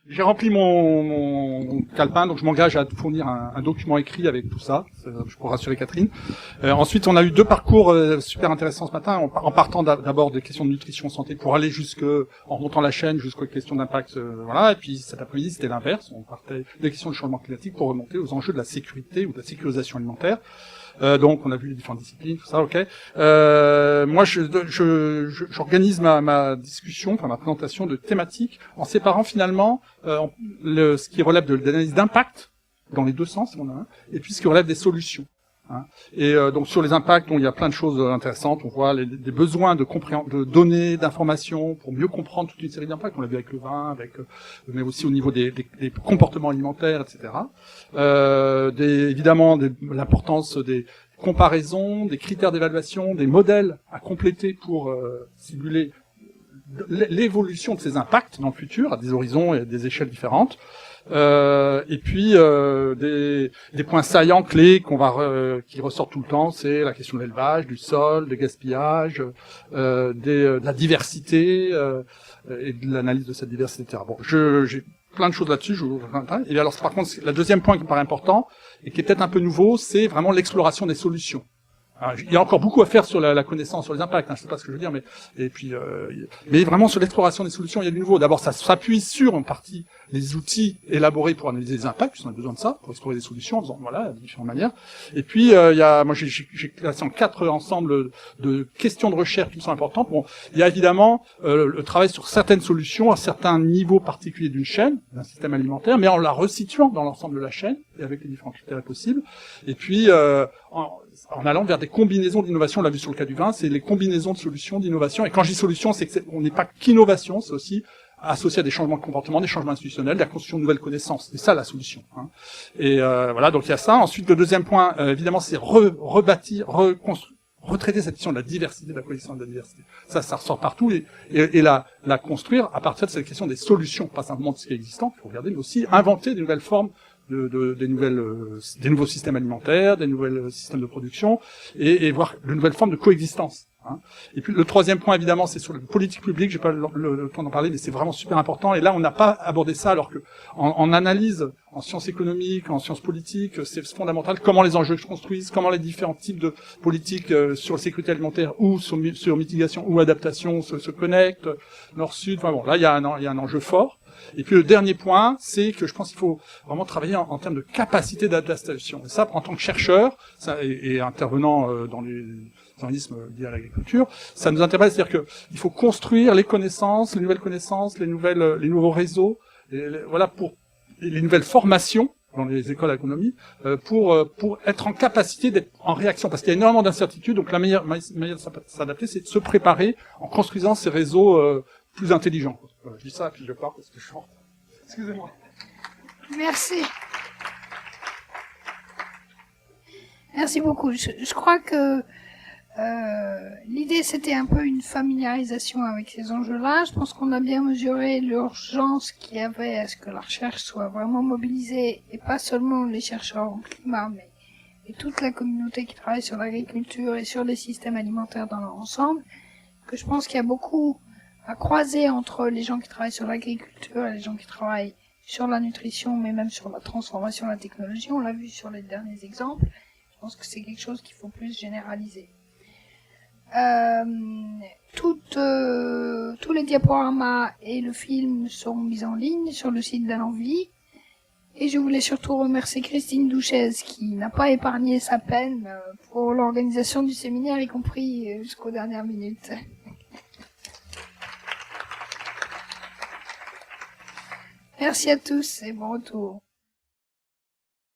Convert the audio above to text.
j'ai rempli mon calepin, donc je m'engage à fournir un document écrit avec tout ça, pour rassurer Catherine. Ensuite, on a eu 2 parcours super intéressants ce matin, en partant d'abord des questions de nutrition santé pour aller en remontant la chaîne jusqu'aux questions d'impact, voilà. Et puis cet après-midi, c'était l'inverse, on partait des questions de changement climatique pour remonter aux enjeux de la sécurité ou de la sécurisation alimentaire. Donc on a vu les différentes disciplines, tout ça, ok. Moi, j'organise ma discussion, enfin ma présentation de thématiques en séparant finalement ce qui relève de l'analyse d'impact dans les 2 sens, on a un, et puis ce qui relève des solutions. Hein. Et donc sur les impacts, il y a plein de choses intéressantes. On voit des besoins de données, d'informations pour mieux comprendre toute une série d'impacts. On l'a vu avec le vin, mais aussi au niveau des comportements alimentaires, etc. Évidemment, l'importance des comparaisons, des critères d'évaluation, des modèles à compléter pour simuler l'évolution de ces impacts dans le futur à des horizons et à des échelles différentes. Et puis des points saillants clés qui ressortent tout le temps, c'est la question de l'élevage, du sol, des gaspillages, de la diversité et de l'analyse de cette diversité, etc. Bon, j'ai plein de choses là-dessus. Et alors, par contre, le deuxième point qui me paraît important et qui est peut-être un peu nouveau, c'est vraiment l'exploration des solutions. Alors, il y a encore beaucoup à faire sur la connaissance, sur les impacts, je sais pas ce que je veux dire, mais vraiment sur l'exploration des solutions, il y a du nouveau. D'abord, ça s'appuie sur en partie les outils élaborés pour analyser les impacts, puisqu'on a besoin de ça, pour explorer des solutions, en faisant, voilà, de différentes manières. Et puis, moi, j'ai classé en 4 ensembles de questions de recherche qui me sont importantes. Bon, il y a évidemment le travail sur certaines solutions, à certains niveaux particuliers d'une chaîne, d'un système alimentaire, mais en la resituant dans l'ensemble de la chaîne, et avec les différents critères possibles. Et puis, en allant vers des combinaisons d'innovation, on l'a vu sur le cas du vin, c'est les combinaisons de solutions d'innovation. Et quand je dis solution, c'est que on n'est pas qu'innovation, c'est aussi associé à des changements de comportement, des changements institutionnels, de la construction de nouvelles connaissances. C'est ça la solution. Hein. Et voilà, donc il y a ça. Ensuite, le deuxième point, évidemment, c'est rebâtir, retraiter cette question de la diversité, de la coexistence de la diversité. Ça ressort partout et la construire à partir de cette question des solutions, pas simplement de ce qui est existant, il faut regarder, mais aussi inventer des nouvelles formes des nouveaux systèmes alimentaires, des nouveaux systèmes de production, et voir de nouvelles formes de coexistence. Hein. Et puis le troisième point, évidemment, c'est sur la politique publique. J'ai pas le temps d'en parler, mais c'est vraiment super important. Et là, on n'a pas abordé ça, alors que en analyse, en sciences économiques, en sciences politiques, c'est fondamental comment les enjeux se construisent, comment les différents types de politiques sur la sécurité alimentaire ou sur mitigation ou adaptation se connectent, nord-sud. Enfin bon, là, il y a un enjeu fort. Et puis le dernier point, c'est que je pense qu'il faut vraiment travailler en termes de capacité d'adaptation. Et ça, en tant que chercheur et intervenant dans les organismes liés à l'agriculture, ça nous intéresse, c'est-à-dire qu'il faut construire les connaissances, les nouvelles connaissances, les nouveaux réseaux, voilà, pour les nouvelles formations dans les écoles d'agronomie, pour être en capacité d'être en réaction, parce qu'il y a énormément d'incertitudes. Donc la meilleure manière de s'adapter, c'est de se préparer en construisant ces réseaux plus intelligents. Voilà, je dis ça, puis je pars parce que je chante. Excusez-moi. Merci. Merci beaucoup. Je crois que l'idée, c'était un peu une familiarisation avec ces enjeux-là. Je pense qu'on a bien mesuré l'urgence qu'il y avait à ce que la recherche soit vraiment mobilisée, et pas seulement les chercheurs en climat, mais et toute la communauté qui travaille sur l'agriculture et sur les systèmes alimentaires dans leur ensemble. Que je pense qu'il y a beaucoup à croiser entre les gens qui travaillent sur l'agriculture et les gens qui travaillent sur la nutrition, mais même sur la transformation de la technologie. On l'a vu sur les derniers exemples. Je pense que c'est quelque chose qu'il faut plus généraliser. Tous les diaporamas et le film seront mis en ligne sur le site d'Alenvie. Et je voulais surtout remercier Christine Douchez qui n'a pas épargné sa peine pour l'organisation du séminaire, y compris jusqu'aux dernières minutes. Merci à tous et bon retour.